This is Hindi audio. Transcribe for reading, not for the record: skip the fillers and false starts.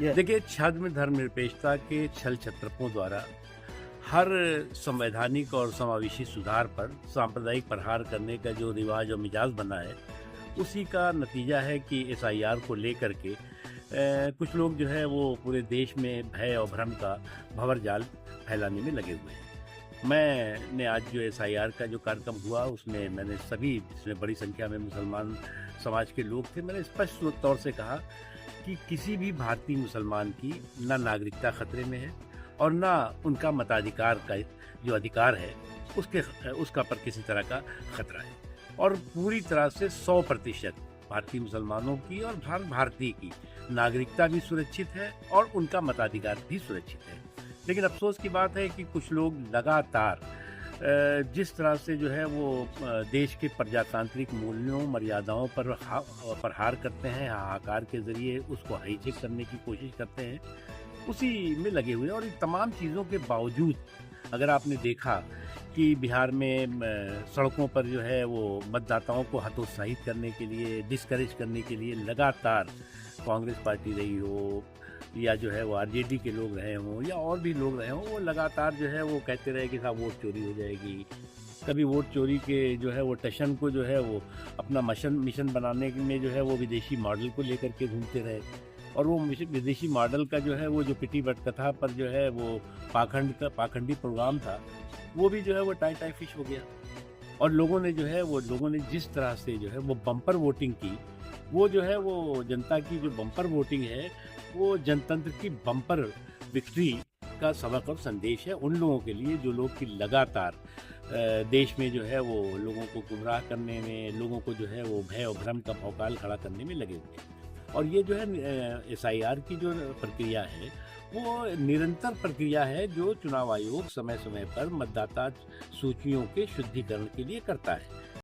Yeah. देखिए, छद्म धर्मनिरपेक्षता के छल छत्रपों द्वारा हर संवैधानिक और समावेशी सुधार पर सांप्रदायिक प्रहार करने का जो रिवाज और मिजाज बना है, उसी का नतीजा है कि एसआईआर को लेकर के कुछ लोग जो है वो पूरे देश में भय और भ्रम का भंवर जाल फैलाने में लगे हुए हैं। मैंने आज जो एसआईआर का जो कार्यक्रम हुआ, उसमें मैंने सभी, जिसमें बड़ी संख्या में मुसलमान समाज के लोग थे, मैंने स्पष्ट तौर से कहा कि किसी भी भारतीय मुसलमान की ना नागरिकता खतरे में है और ना उनका मताधिकार का जो अधिकार है उसका पर किसी तरह का खतरा है। और पूरी तरह से 100% भारतीय मुसलमानों की और भारतीय की नागरिकता भी सुरक्षित है और उनका मताधिकार भी सुरक्षित है। लेकिन अफसोस की बात है कि कुछ लोग लगातार जिस तरह से जो है वो देश के प्रजातांत्रिक मूल्यों मर्यादाओं पर प्रहार करते हैं, हाहाकार के ज़रिए उसको हाईजैक करने की कोशिश करते हैं, उसी में लगे हुए हैं। और इन तमाम चीज़ों के बावजूद अगर आपने देखा कि बिहार में सड़कों पर जो है वो मतदाताओं को हतोत्साहित करने के लिए, डिस्करेज करने के लिए लगातार कांग्रेस पार्टी रही हो या जो है वो आरजेडी के लोग रहे हों या और भी लोग रहे हों, वो लगातार जो है वो कहते रहे कि साहब वोट चोरी हो जाएगी। कभी वोट चोरी के जो है वो टशन को जो है वो अपना मिशन बनाने में जो है वो विदेशी मॉडल को लेकर के घूमते रहे। और वो विदेशी मॉडल का जो है वो जो पिटी बट कथा पर जो है वो पाखंडी प्रोग्राम था, वो भी जो है वो टाई फिश हो गया। और लोगों ने जिस तरह से जो है वो बम्पर वोटिंग की, वो जो है वो जनता की जो बम्पर वोटिंग है, वो जनतंत्र की बम्पर विक्ट्री का सबक और संदेश है उन लोगों के लिए जो लोग की लगातार देश में जो है वो लोगों को गुमराह करने में, लोगों को जो है वो भय और भ्रम का भौकाल खड़ा करने में लगे हुए हैं। और ये जो है एसआईआर की जो प्रक्रिया है, वो निरंतर प्रक्रिया है जो चुनाव आयोग समय समय पर मतदाता सूचियों के शुद्धिकरण के लिए करता है।